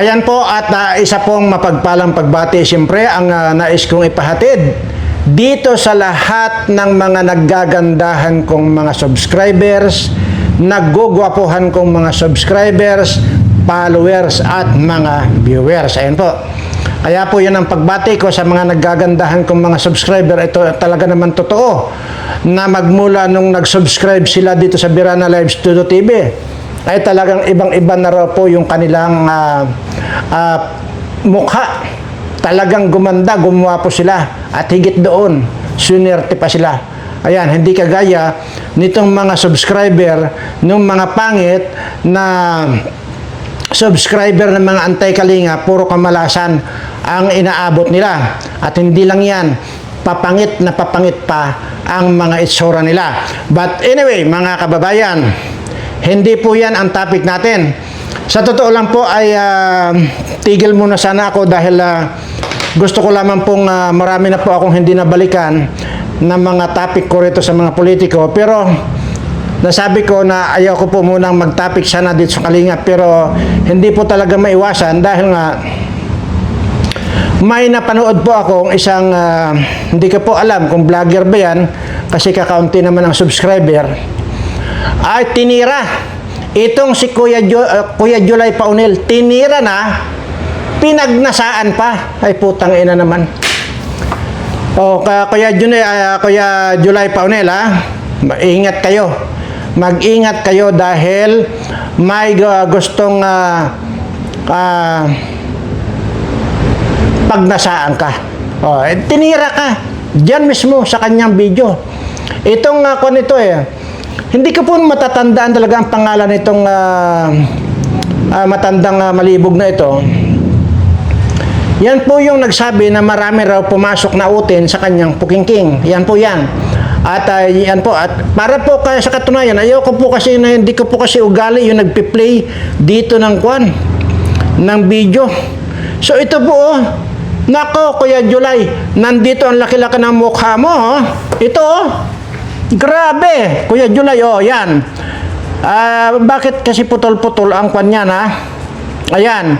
Ayan po at isa pong mapagpalang pagbati siyempre ang nais kong ipahatid dito sa lahat ng mga naggagandahan kong mga subscribers, naggugwapuhan kong mga subscribers, followers at mga viewers. Ayan po. Kaya po yun ang pagbati ko sa mga naggagandahan kong mga subscriber. Ito talaga naman totoo na magmula nung nag-subscribe sila dito sa Birana Live Studio TV ay talagang ibang-iba na raw po yung kanilang mukha. Talagang gumanda, gumawa po sila. At higit doon, sunerte pa sila. Ayan, hindi kagaya nitong mga subscriber, nung mga pangit na subscriber ng mga antay-kalinga, puro kamalasan ang inaabot nila. At hindi lang yan, papangit na papangit pa ang mga itsura nila. But anyway, mga kababayan, hindi po yan ang topic natin. Sa totoo lang po ay tigil muna sana ako dahil gusto ko lamang pong marami na po akong hindi nabalikan na mga topic ko rito sa mga politiko. Pero nasabi ko na ayaw ko po munang mag-topic sana dito sa Kalinga. Pero hindi po talaga maiwasan dahil nga may napanood po akong isang hindi ko po alam kung vlogger ba yan kasi kakaunti naman ang subscriber. Ay tinira itong si Kuya July Paunel, tinira na, pinagnasaan pa. Ay putang ina naman. Kuya July Paunel, ingat kayo, mag-ingat kayo dahil may gustong pagnasaan ka. Tinira ka diyan mismo sa kanyang video. Itong nito hindi ko po matatandaan talaga ang pangalan nitong matandang malibog na ito. Yan po yung nagsabi na marami raw pumasok na utin sa kanyang pukingking. Yan po yan. At yan po, at para po kaya sa katunayan, ayoko po kasi na hindi ko po kasi ugali yung nagpi-play dito ng ng video. So ito po nako Kuya July, nandito ang laki-laki ng mukha mo Ito grabe, Kuya July, yan. Bakit kasi putol-putol ang kwan yan, Ayan.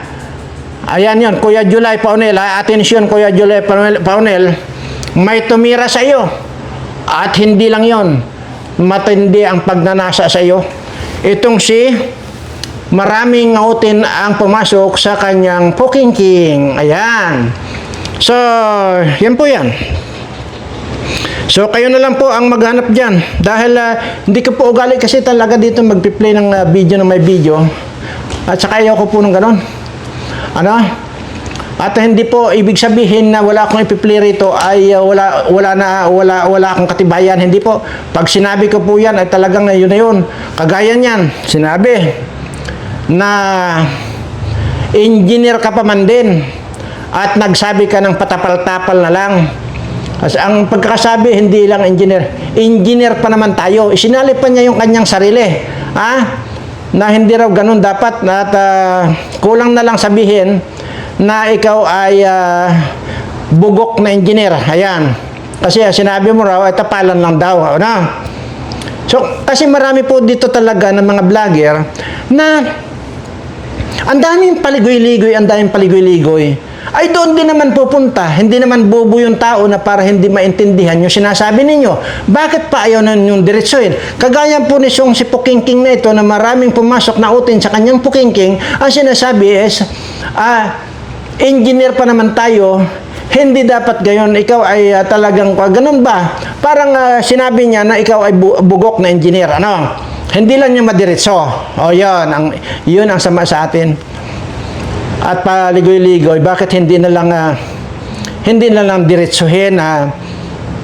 Ayan yun, Kuya July Paunel, atensyon Kuya July Paunel, may tumira sa iyo. At hindi lang yon, matindi ang pagnanasa sa iyo. Itong si maraming ngautin ang pumasok sa kanyang pukingking. Ayan. So, yan po yan. So, kayo na lang po ang maghanap dyan. Dahil hindi ko po ugali kasi talaga dito magpi-play ng video na may video. At saka ayaw ko po ng ganon. At hindi po ibig sabihin na wala akong ipi-play rito ay wala akong katibayan. Hindi po. Pag sinabi ko po yan ay talagang yun na yun. Kagaya niyan, sinabi na engineer ka pa man din at nagsabi ka ng patapal-tapal na lang. Kasi ang pagkakasabi, hindi lang engineer pa naman tayo. Isinali pa niya yung kanyang sarili. Na hindi raw ganun dapat. At kulang na lang sabihin na ikaw ay bugok na engineer. Ayan. Kasi sinabi mo raw, ay tapalan lang daw. So, kasi marami po dito talaga ng mga vlogger na ang daming paligoy-ligoy, ay doon din naman pupunta. Hindi naman bobo yung tao na para hindi maintindihan yung sinasabi ninyo. Bakit pa ayaw na yung diretsuhin? Kagaya po ni si Pukingking na ito na maraming pumasok na utin sa kanyang Pukingking, ang sinasabi is, engineer pa naman tayo, hindi dapat gayon, ikaw ay talagang, ganun ba? Parang sinabi niya na ikaw ay bugok na engineer, Hindi lang niya madiretso. Yun ang sama sa atin. At paligoy-ligoy, bakit hindi na lang diretsuhin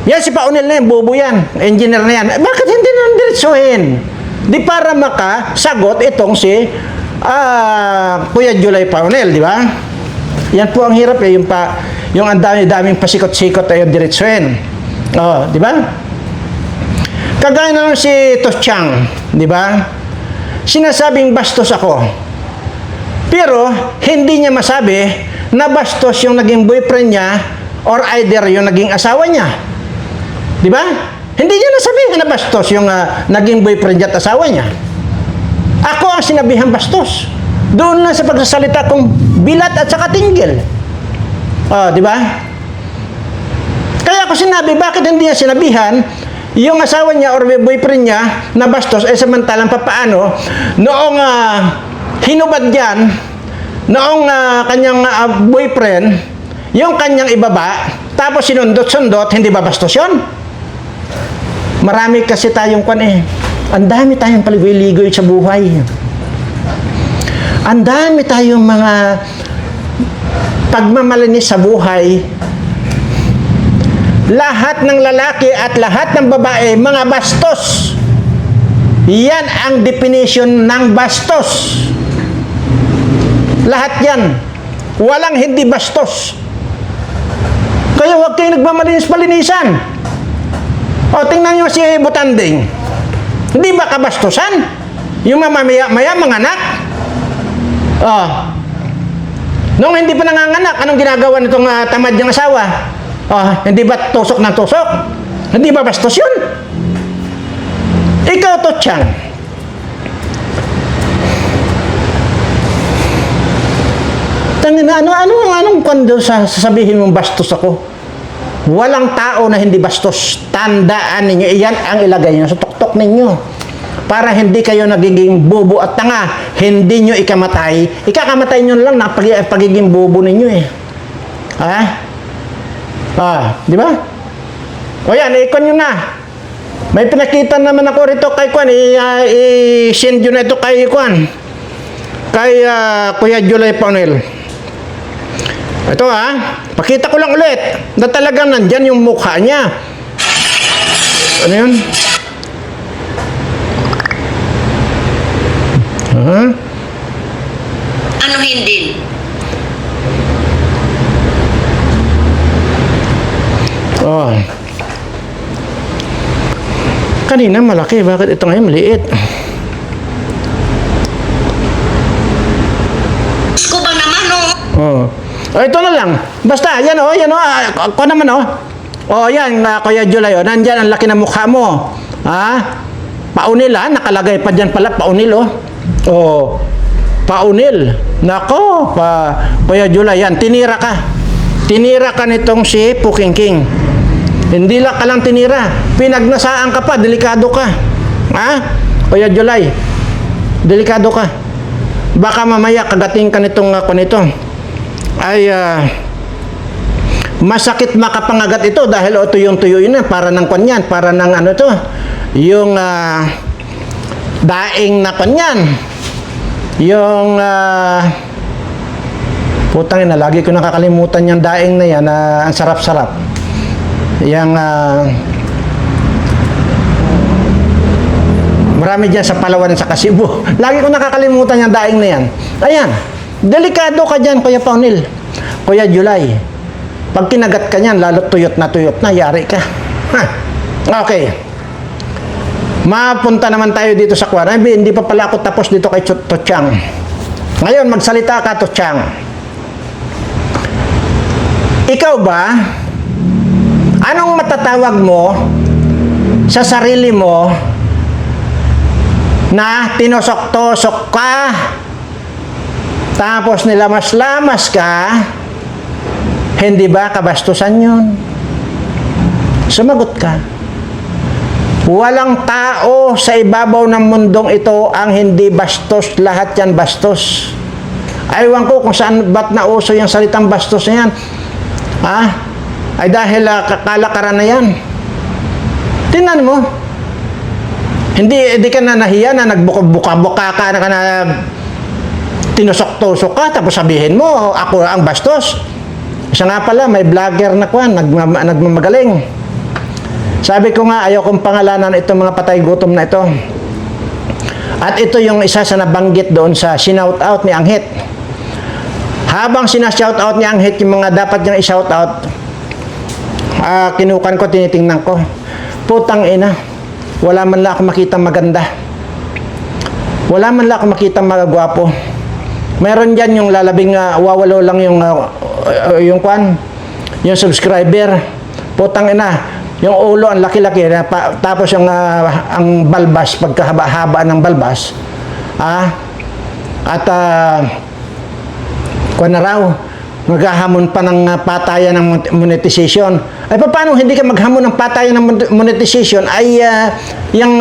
yan si Paunel na yan, bobo yan, engineer na yan, bakit hindi na lang diretsuhin? Di para makasagot itong si Kuya July Paunel, di ba? Yan po ang hirap yung ang daming pasikot-sikot ay diretsuhin. Di ba? Kagaya na lang si Tosyang, di ba? Sinasabing bastos ako. Pero, hindi niya masabi na bastos yung naging boyfriend niya or either yung naging asawa niya. Di ba? Hindi niya nasabihin na bastos yung naging boyfriend niya at asawa niya. Ako ang sinabihan bastos. Doon lang sa pagsasalita kong bilat at saka tinggil. Di ba? Kaya ako sinabi, bakit hindi niya sinabihan yung asawa niya or boyfriend niya na bastos, samantalang papaano, noong hinubad yan, noong kanyang boyfriend, yung kanyang ibaba, tapos sinundot-sundot, hindi ba bastos yun? Marami kasi tayong ang dami tayong paligoy-ligoy sa buhay. Ang dami tayong mga pagmamalinis sa buhay. Lahat ng lalaki at lahat ng babae, mga bastos. Yan ang definition ng bastos. Lahat yan. Walang hindi bastos. Kaya huwag kayo nagmamalinis-palinisan. Tingnan nyo si Butanding. Hindi ba kabastusan? Yung mamaya-maya mga anak. Nung hindi pa nanganganak, anong ginagawa nitong tamad niyang asawa? Hindi ba tusok ng tusok? Hindi ba bastos yun? Ikaw, Tochang. Anong kondo sasabihin mong bastos ako? Walang tao na hindi bastos. Tandaan ninyo, iyan ang ilagay nyo sa tuktok ninyo. Para hindi kayo nagiging bobo at tanga. Hindi nyo ikamatay. Ikakamatay nyo lang na pagiging bobo ninyo eh. Di ba? O yan, ikon nyo na. May pinakita naman ako rito kay Kwan. I-send nyo na ito kay Kwan. Kay Kuya July Paunel. Ito pakita ko lang ulit. Na talagang nandyan yung mukha niya. Ano yun? Ano hindi? Kanina malaki, bakit ito ngayon maliit? Ko ba naman Ito na lang. Basta, yan ako naman yan, Kuya July, nandyan ang laki ng mukha mo. Paunil nakalagay pa dyan pala, paunil paunil. Nako, Kuya July, yan, tinira ka. Tinira ka nitong si Pukingking. Hindi lang ka lang tinira, pinagnasaan ka pa, delikado ka. Kuya July, delikado ka. Baka mamaya kagating ka nitong nito. Ay, masakit makapangagat ito dahil tuyong-tuyo yun para ng kanyan, para ng yung daing na kanyan. Yung putang ina, lagi ko nakakalimutan yung daing na yan, ang sarap-sarap. Yang marami dyan sa Palawan sa Cebu. Lagi ko nakakalimutan yung daing na yan. Ayan, delikado ka dyan, Kuya Paunil. Kuya July, pag kinagat ka niyan, lalo tuyot na, yari ka. Okay. Mapunta naman tayo dito sa Kwan. Hindi pa pala ako tapos dito kay Tochang. Ngayon, magsalita ka, Tochang. Ikaw ba, anong matatawag mo sa sarili mo na tinusok-tusok ka, tapos nilamas-lamas ka? Hindi ba kabastusan yun? Sumagot ka. Walang tao sa ibabaw ng mundong ito ang hindi bastos. Lahat yan bastos. Aywan ko kung saan ba't nauso yung salitang bastos na yan. Ay dahil kalakaran na yan. Tingnan mo. Hindi ka na nahiya na nagbuka-buka ka na tinusok-tusok ka, tapos sabihin mo, ako ang bastos. Isa nga pala, may vlogger na Kwan, nagmamagaling. Sabi ko nga, ayaw kong pangalanan itong mga patay gutom na ito. At ito yung isa sa nabanggit doon sa sinout-out ni Anghit. Habang sinashout-out ni Anghit yung mga dapat niyang i-shout-out, kinukan ko, tinitingnan ko. Putang ina, wala man lang ako makita maganda. Wala man lang ako makita magagwapo. Meron dyan yung lalabing wawalo lang yung Kwan, yung subscriber. Putang ina, yung ulo ang laki-laki, tapos yung ang balbas, pagkahaba-haba ng balbas, At kuwan na raw, maghahamon pa ng patayan ng monetization. Ay paano hindi ka maghamon ng patayan ng monetization ay yung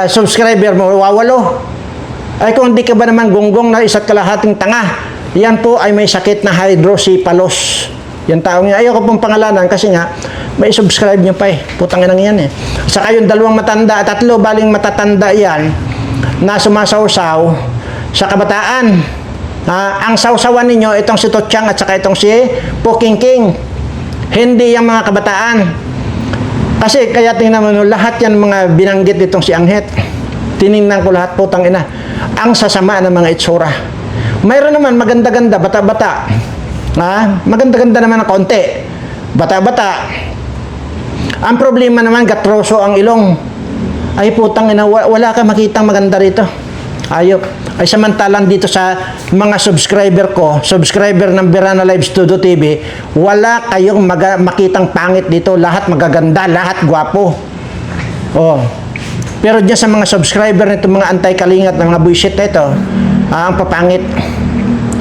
subscriber mo wawalo? Ay kung hindi ka ba naman gonggong na isa't kalahating tanga, yan po ay may sakit na hydrocephalus. Yung taong yan, ayoko pong pangalanan kasi nga, may subscribe nyo pa eh. Putang inang yan eh. Saka yung dalawang matanda, tatlo baling matatanda yan, na sumasawsaw sa kabataan. Ang sawsawan ninyo, itong si Tochang at saka itong si Poking King. Hindi yung mga kabataan. Kasi kaya tingnan mo, lahat yan mga binanggit itong si Anghet. Tiningnan ko lahat, putang ina. Ang sasama ng mga itsura. Mayroon naman maganda-ganda, bata-bata. Maganda-ganda naman ng konti. Bata-bata. Ang problema naman, gatroso ang ilong. Ay putang ina, wala ka makitang maganda rito. Ayop. Ay samantalang dito sa mga subscriber ko, subscriber ng Berana Live Studio TV, wala kayong makitang pangit dito. Lahat magaganda, lahat gwapo. Oh. Pero dyan sa mga subscriber nito, mga anti-kalingat na mga bullshit na ito, ang papangit.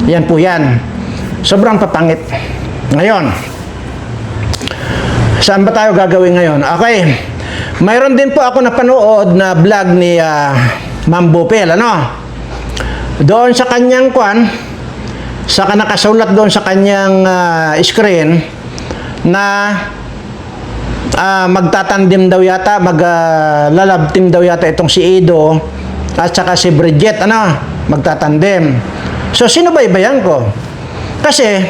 Yan po yan. Sobrang papangit. Ngayon, saan ba tayo gagawin ngayon? Okay. Mayroon din po ako napanood na vlog ni Ma'am Bupel, doon sa kanyang saka nakasulat doon sa kanyang screen na magtatandim daw yata, maglalab team daw yata itong si Ido at saka si Bridget, magtatandim. So, sino ba ibayan ko? Kasi,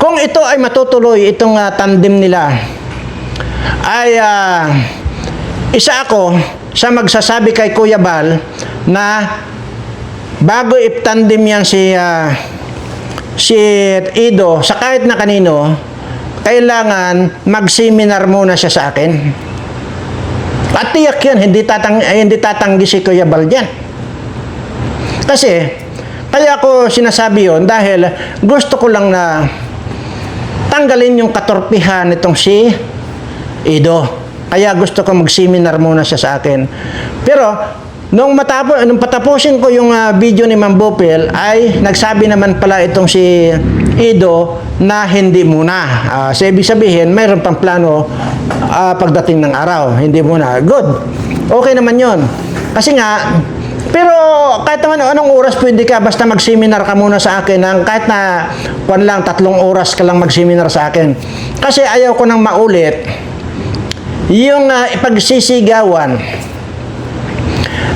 kung ito ay matutuloy, itong tandem nila, ay isa ako sa magsasabi kay Kuya Bal na bago iptandem yan si Ido sa kahit na kanino, kailangan mag-seminar muna siya sa akin. At tiyak yan, hindi tatanggi si Kuya Bal dyan. Kasi, kaya ako sinasabi yon dahil gusto ko lang na tanggalin yung katorpihan nitong si Ido. Kaya gusto ko mag-seminar muna siya sa akin. Pero, nung patapusin ko yung video ni Ma'am Bupel, ay nagsabi naman pala itong si Ido na hindi muna. So, ibig sabihin, mayroon pang plano pagdating ng araw. Hindi muna. Good. Okay naman yon. Kasi nga, pero kahit naman anong oras pwede ka, basta mag-seminar ka muna sa akin, kahit na 3 oras ka lang mag-seminar sa akin. Kasi ayaw ko nang maulit yung ipagsisigawan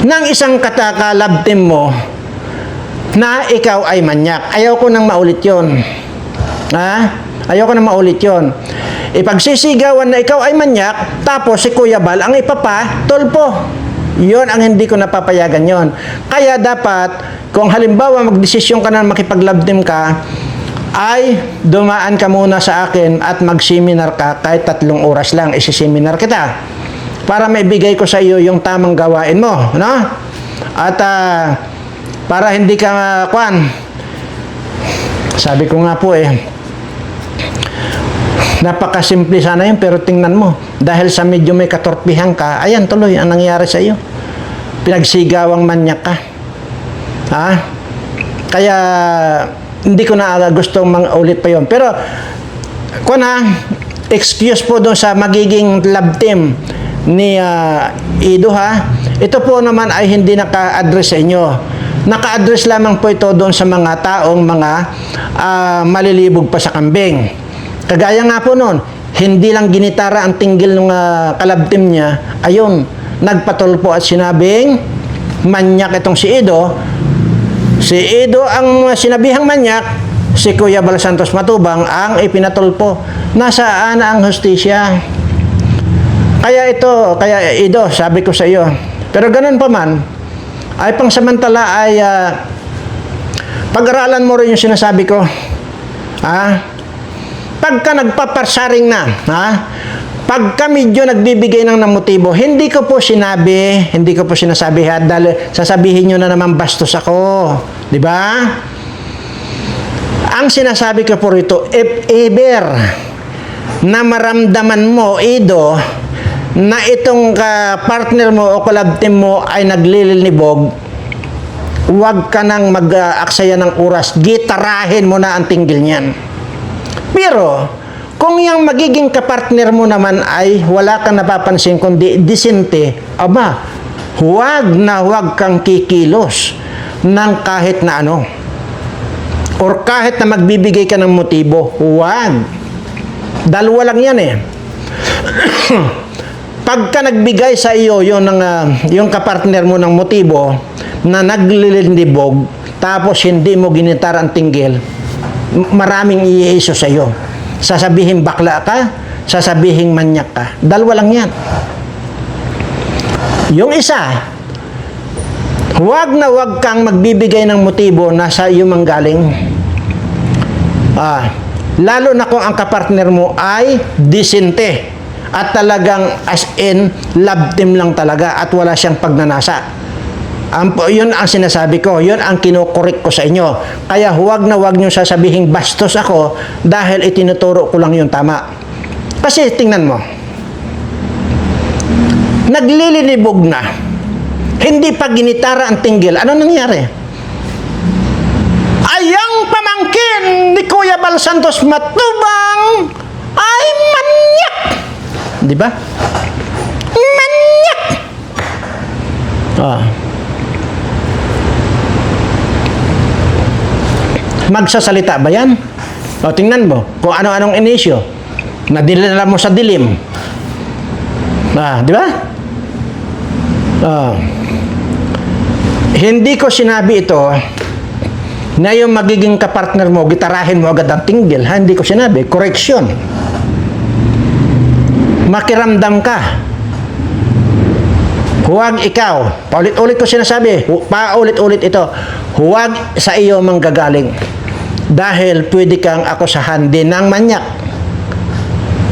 ng isang kalab team mo na ikaw ay manyak. Ayaw ko nang maulit yon. Ayaw ko nang maulit yon. Ipagsisigawan na ikaw ay manyak, tapos si Kuya Bal ang ipapatulpo. Yon ang hindi ko napapayagan yon. Kaya dapat, kung halimbawa magdesisyon ka na makipaglab team ka, ay dumaan ka muna sa akin at mag-seminar ka kahit 3 oras lang, isi-seminar kita para maibigay ko sa iyo yung tamang gawain mo, At para hindi ka sabi ko nga po napakasimple sana yun, pero tingnan mo, dahil sa medyo may katorpihan ka, ayan tuloy ang nangyari sa iyo. Pinagsigawang manyak ka. Kaya hindi ko na gustong ulit pa yon. Pero excuse po doon sa magiging lab team ni Ido, ito po naman ay hindi naka-address sa inyo. Naka-address lamang po ito doon sa mga taong mga malilibog pa sa kambing. Kagaya nga po noon, hindi lang ginitara ang tinggil ng kalab team niya, ayun, nagpatulpo at sinabing manyak itong si Ido. Si Ido ang sinabihang manyak, si Kuya Bal Santos Matubang ang ipinatulpo. Nasaan ang hustisya? Kaya Ido, sabi ko sa iyo, pero ganun pa man, ay pangsamantala ay pag-aralan mo rin yung sinasabi ko. Pagka nagpaparsaring na, pagka medyo nagbibigay ng motibo, hindi ko po sinasabi dahil sasabihin nyo na naman bastos ako. Di ba? Ang sinasabi ko po rito, if ever na maramdaman mo, Ido, na itong partner mo o collab team mo ay naglililibog, huwag ka nang mag-aksaya ng oras, gitarahin mo na ang tinggil niyan. Pero, kung yung magiging kapartner mo naman ay wala kang napapansin kundi disente, aba, huwag na huwag kang kikilos ng kahit na ano. Or kahit na magbibigay ka ng motibo, huwag. Dalawa lang yan eh. Pagka nagbigay sa iyo yung kapartner mo ng motibo na naglilindibog, tapos hindi mo ginitar ang tinggil, maraming iiso sa iyo. Sasabihin bakla ka, sasabihin manyak ka. Dalawa lang yan. Yung isa, huwag na huwag kang magbibigay ng motibo na sa iyo manggaling. Lalo na kung ang kapartner mo ay disente at talagang as in love team lang talaga at wala siyang pagnanasa. Yun ang sinasabi ko, yun ang kinukorek ko sa inyo. Kaya huwag na huwag nyo sasabihin bastos ako dahil itinuturo ko lang yung tama. Kasi tingnan mo, naglilinibog na, hindi pa ginitara ang tinggil, ano nangyari? Ayang pamangkin ni Kuya Bal Santos Matubang ay manyak! Di ba? Manyak! Magsasalita ba yan? O, tingnan mo kung ano-anong inisyo. Nadilala mo sa dilim. Di ba? Hindi ko sinabi ito na yung magiging kapartner mo, gitarahin mo agad ang tinggil. Hindi ko sinabi. Correction. Makiramdam ka. Huwag ikaw. Paulit-ulit ko sinasabi. Paulit-ulit ito. Huwag sa iyo manggagaling. Dahil pwede kang akusahan din ng manyak.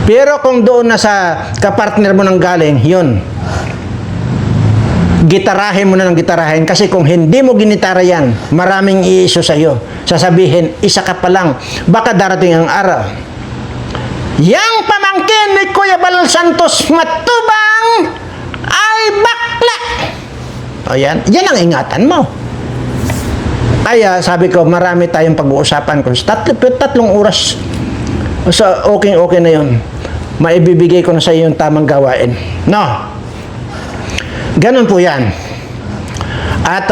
Pero kung doon na sa kapartner mo nang galing, yun. Gitarahin mo na ng gitarahin. Kasi kung hindi mo ginitara yan, maraming iiso sa iyo. Sasabihin, isa ka pa lang. Baka darating ang araw. Yang pamangkin ni Kuya Bal Santos Matubang ay bakla. O yan. Yan ang ingatan mo. Kaya sabi ko, marami tayong pag-uusapan ko. Tatlong oras. So, okay na yun. Maibibigay ko na sa iyo yung tamang gawain. No? Ganun po yan. At,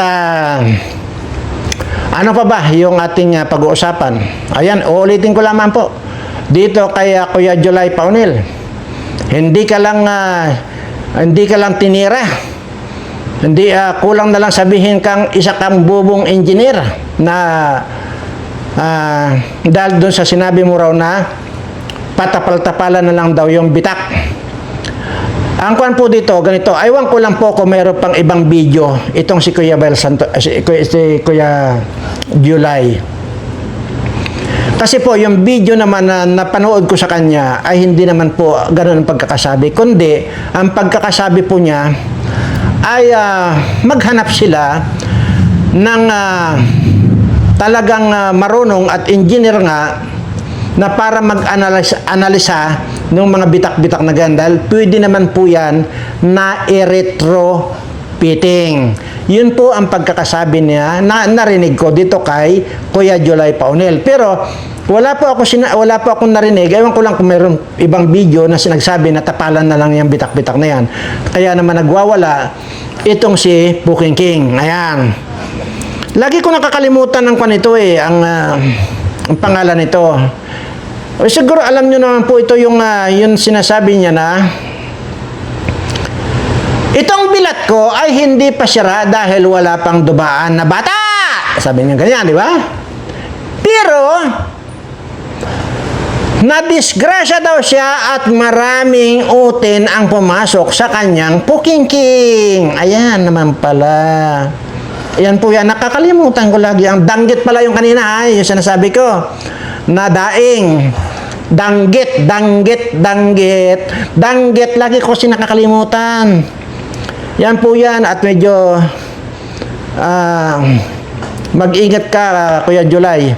ano pa ba yung ating pag-uusapan? Ayan, uulitin ko lamang po. Dito kay Kuya July Paunil. Hindi ka lang tinira. Hindi kulang na lang sabihin kang isa kang bubong engineer na dahil doon sa sinabi mo raw na patapal-tapalan na lang daw yung bitak. Ang kwan po dito, ganito, aywan ko lang po kung mayroon pang ibang video itong si Kuya Bal Santos, si Kuya July. Kasi po, yung video naman na napanood ko sa kanya ay hindi naman po ganun ang pagkakasabi. Kundi, ang pagkakasabi po niya ay maghanap sila ng talagang marunong at engineer nga na para mag-analisa ng mga bitak-bitak na ganyan. Dahil pwede naman po yan na i-retrofitting. Yun po ang pagkakasabi niya na narinig ko dito kay Kuya July Paunil. Pero wala po akong narinig. Ewan ko lang kung mayroong ibang video na sinagsabi na tapalan na lang yung bitak-bitak na yan. Kaya naman nagwawala itong si Puking King. Ayan. Lagi ko nakakalimutan ng kanito ang pangalan nito. Siguro alam nyo naman po ito yung sinasabi niya na itong bilat ko ay hindi pa sira dahil wala pang dubaan na bata. Sabi niya ganyan, di ba? Pero nadisgrasya daw siya at maraming utin ang pumasok sa kanyang pukingking. Ayan naman pala. Ayan po yan. Nakakalimutan ko lagi. Ang danggit pala yung kanina. Yung sinasabi ko. Na daing. Danggit. Lagi ko kasi nakakalimutan. Yan po yan. At medyo mag-ingat ka, Kuya July.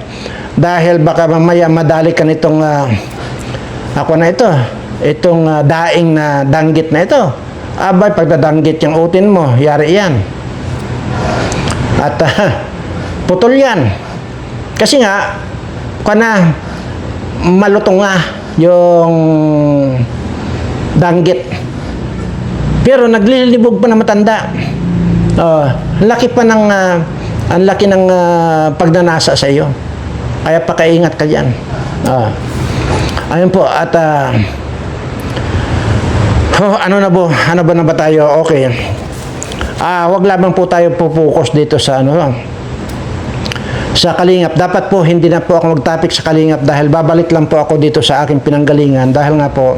Dahil baka mamaya madali ka nitong itong daing na danggit na ito. Abay, pagdadanggit yung utin mo, yari yan. At putol yan. Kasi nga, malutong nga yung danggit. Pero naglilibog pa na matanda. Ang laki pa ng pagnanasa sa iyo. Kaya pakaingat ka diyan. Ayun po at ano na ba tayo? Okay. Wag lamang po tayo pupukus dito sa sa Kalingap. Dapat po hindi na po ako mag-topic sa Kalingap dahil babalik lang po ako dito sa aking pinanggalingan dahil nga po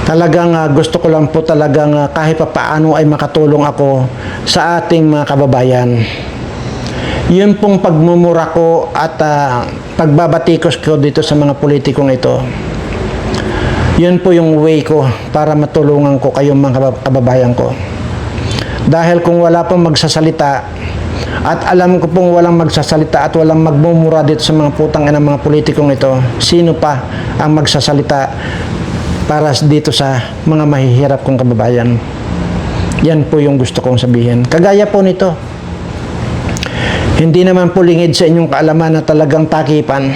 talagang gusto ko lang po talagang kahit pa paano ay makatulong ako sa ating mga kababayan. Yun pong pagmumura ko at pagbabatikos ko dito sa mga politikong ito. Yun po yung way ko para matulungan ko kayong mga kababayan ko. Dahil kung wala pong magsasalita at alam ko pong walang magsasalita at walang magmumura dito sa mga putang ina mga politikong ito, sino pa ang magsasalita para dito sa mga mahihirap kong kababayan? Yan po yung gusto kong sabihin. Kagaya po nito, hindi naman po lingid sa inyong kaalaman na talagang takipan.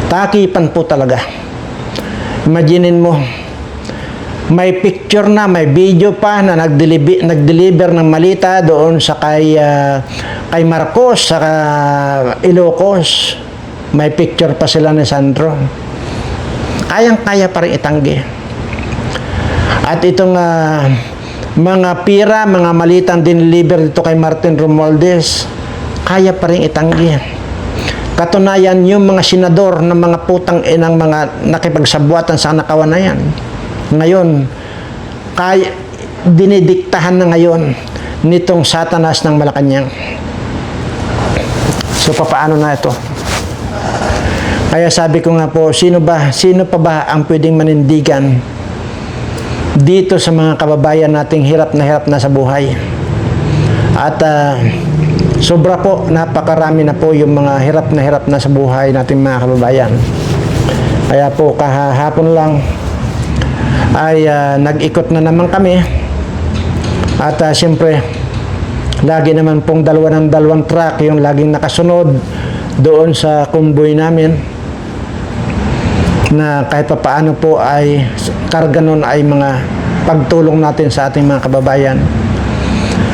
Takipan po talaga. Imaginin mo, may picture na, may video pa na nag-deliver ng malita doon sa kay Marcos sa Ilocos. May picture pa sila ni Sandro. Kayang-kaya pa rin itanggi. At itong mga pira, mga malitang dineliver dito kay Martin Romualdez, kaya pa rin itanggi. Katunayan, yung mga senador ng mga putang inang mga nakipagsabwatan sa nakawan na yan. Ngayon, dinidiktahan na ngayon nitong Satanas ng Malacanang. So, paano na ito? Kaya sabi ko nga po, sino pa ba ang pwedeng manindigan dito sa mga kababayan nating hirap na sa buhay? At sobra po, napakarami na po yung mga hirap na sa buhay nating mga kababayan. Kaya po, kahapon lang ay nag-ikot na naman kami. At siyempre, lagi naman pong dalawang truck yung laging nakasunod doon sa convoy namin. Na kahit pa paano po ay karga nun ay mga pagtulong natin sa ating mga kababayan.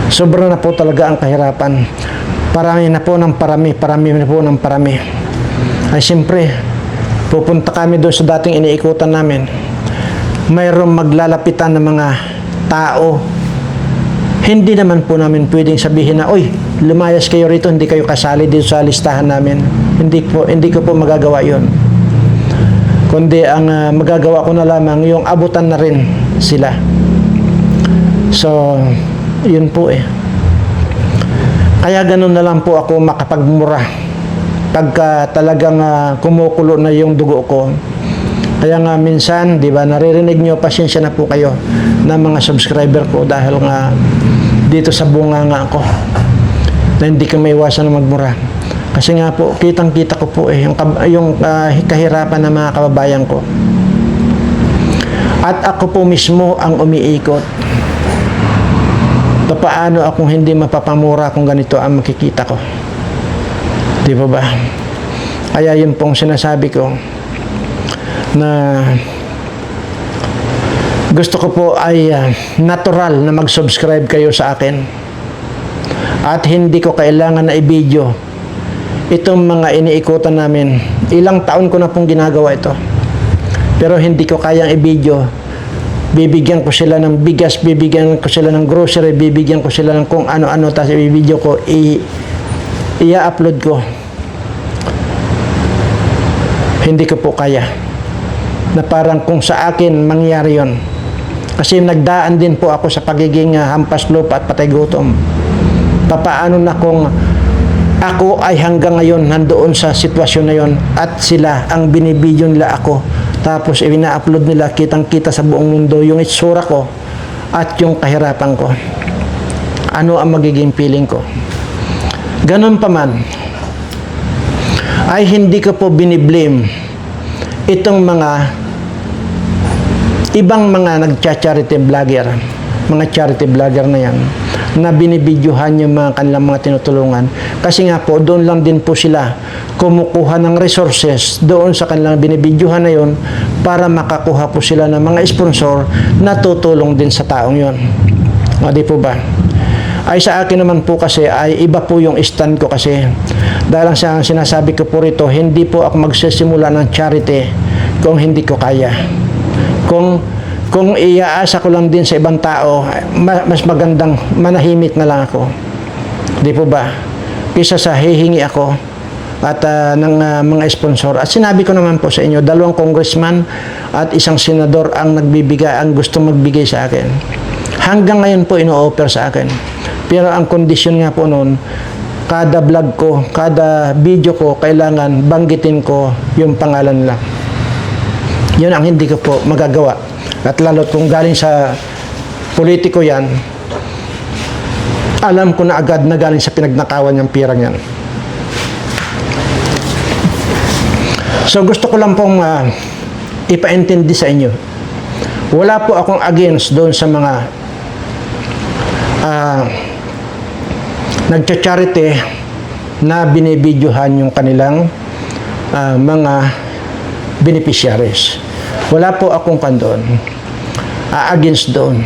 Sobra na po talaga ang kahirapan. Parami na po ng parami. Ay siyempre, pupunta kami doon sa dating iniikutan namin. Mayroong maglalapitan ng mga tao. Hindi naman po namin pwedeng sabihin na, "Uy, lumayas kayo rito, hindi kayo kasali dito sa listahan namin." Hindi ko po magagawa 'yon. Kundi ang magagawa ko na lamang yung abutan na rin sila. So, yun po eh. Kaya ganun na lang po ako makapagmura pagka talagang kumukulo na yung dugo ko. Kaya nga minsan, di ba, naririnig nyo, pasensya na po kayo na mga subscriber ko dahil nga dito sa bunganga ko na hindi ko maiwasan na magmura. Kasi nga po, kitang-kita ko po yung kahirapan ng mga kababayan ko. At ako po mismo ang umiikot. Paano akong hindi mapapamura kung ganito ang makikita ko? Di ba ba? Kaya yun pong sinasabi ko na gusto ko po ay natural na mag-subscribe kayo sa akin. At hindi ko kailangan na i-video itong mga iniikutan namin. Ilang taon ko na pong ginagawa ito. Pero hindi ko kayang i-video. Bibigyan ko sila ng bigas, bibigyan ko sila ng grocery, bibigyan ko sila ng kung ano-ano, tapos i-video ko, i-upload ko. Hindi ko po kaya. Na parang kung sa akin mangyari yon. Kasi nagdaan din po ako sa pagiging hampas lupa at patay gutom. Papaano na kung ako ay hanggang ngayon nandoon sa sitwasyon na yon at sila ang binibidyo nila ako tapos ina-upload nila, kitang-kita sa buong mundo yung itsura ko at yung kahirapan ko. Ano ang magiging feeling ko? Ganun pa man ay hindi ko po biniblame itong mga ibang mga nagcha-charity vlogger mga charity vlogger na yan, na binibidyohan yung mga kanilang mga tinutulungan. Kasi nga po, doon lang din po sila kumukuha ng resources doon sa kanilang binibidyohan na yun para makakuha po sila ng mga sponsor na tutulong din sa taong yun. O, di po ba? Ay sa akin naman po kasi ay iba po yung stand ko kasi dahil sa sinasabi ko po rito, hindi po ako magsisimula ng charity kung hindi ko kaya. Kung iaasa ko lang din sa ibang tao, mas magandang manahimik na lang ako. Di po ba? Kisa sa hihingi ako at ng mga sponsor. At sinabi ko naman po sa inyo, 2 congressman at 1 senador ang gusto magbigay sa akin. Hanggang ngayon po ino-offer sa akin. Pero ang kondisyon nga po noon, kada vlog ko, kada video ko, kailangan banggitin ko yung pangalan lang. Yun ang hindi ko po magagawa. At lalo kung galing sa politiko yan, alam ko na agad na galing sa pinagnakawan niyang pirang yan. So gusto ko lang pong ipaintindi sa inyo. Wala po akong against doon sa mga nagcha-charity na binibidyohan yung kanilang mga beneficiaries. Wala po akong doon. Against doon.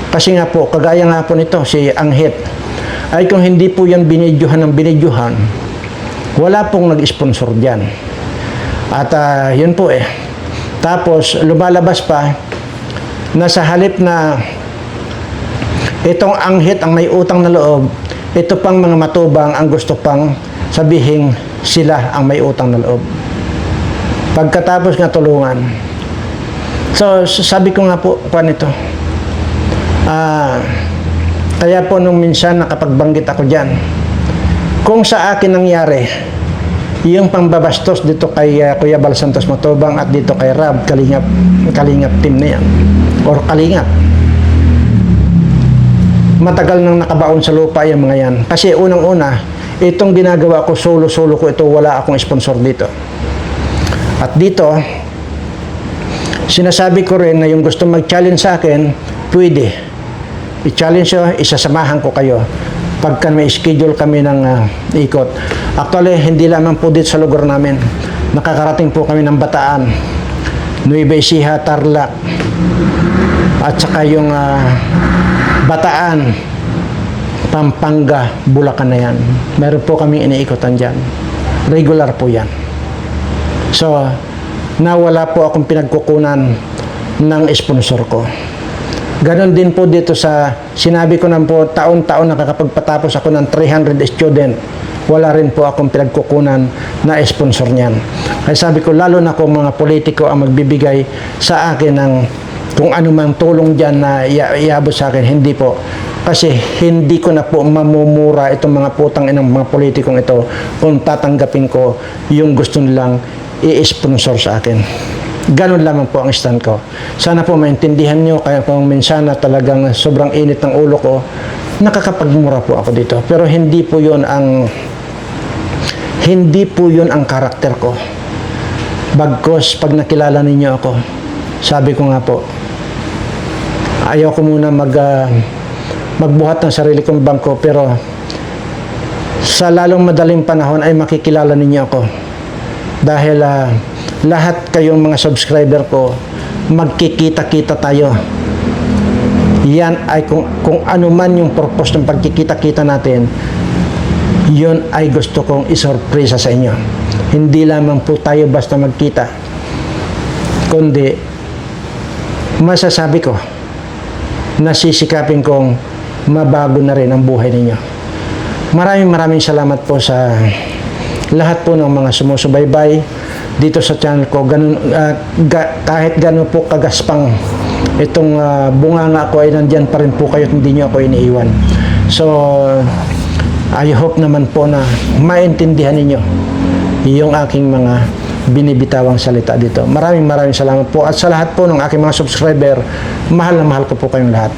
Kasi nga po, kagaya nga po nito, si Anghit, ay kung hindi po yan binidyohan ng binidyohan, wala pong nag-sponsor dyan. At yun po eh. Tapos, lumalabas pa, na sa halip na itong Anghit ang may utang na loob, ito pang mga matubang ang gusto pang sabihin sila ang may utang na loob. Pagkatapos nga tulungan. So, sabi ko nga po, ito. Kaya po nung minsan nakapagbanggit ako dyan, kung sa akin nangyari, yung pambabastos dito kay Kuya Bal Santos Matubang at dito kay Rab, Kalingap team na yan, or Kalingap, matagal nang nakabaon sa lupa yung mga yan. Kasi unang-una, itong ginagawa ko, solo-solo ko ito, wala akong sponsor dito. At dito, sinasabi ko rin na yung gusto mag-challenge sa akin, pwede. I-challenge nyo, isasamahan ko kayo pagka may schedule kami ng ikot. Actually, hindi lamang po dito sa lugar namin. Nakakarating po kami ng Bataan, Nueva Ecija, Tarlac, at saka yung Bataan, Pampanga, Bulacan na yan. Meron po kami iniikotan dyan. Regular po yan. So, nawala po akong pinagkukunan ng sponsor ko. Ganon din po dito sa, sinabi ko na po, taon-taon nakakapagpatapos ako ng 300 student. Wala rin po akong pinagkukunan na sponsor niyan. Kaya sabi ko, lalo na kung mga politiko ang magbibigay sa akin ng kung anumang tulong dyan na iabot sa akin, hindi po. Kasi hindi ko na po mamumura itong mga putang inang mga politikong ito kung tatanggapin ko yung gusto nilang i-sponsor sa akin. Ganun lamang po ang stand ko. Sana po maintindihan nyo, kaya kung minsan na talagang sobrang init ng ulo ko, nakakapagmura po ako dito. Pero hindi po yun ang karakter ko. Bagkos, pag nakilala ninyo ako, sabi ko nga po, ayaw ko muna magbuhat ng sarili kong bangko, pero sa lalong madaling panahon ay makikilala ninyo ako. Dahil lahat kayong mga subscriber ko, magkikita-kita tayo. Yan ay kung ano man yung purpose ng pagkikita-kita natin, yun ay gusto kong isorpresa sa inyo. Hindi lamang po tayo basta magkita, kundi masasabi ko, nasisikapin kong mabago na rin ang buhay ninyo. Maraming salamat po sa lahat po ng mga sumusubaybay dito sa channel ko. Kahit gano'n po kagaspang itong bunganga ko, ay nandyan pa rin po kayo at hindi nyo ako iniiwan. So, I hope naman po na maintindihan ninyo yung aking mga binibitawang salita dito. Maraming salamat po. At sa lahat po ng aking mga subscriber, mahal na mahal ko po kayong lahat.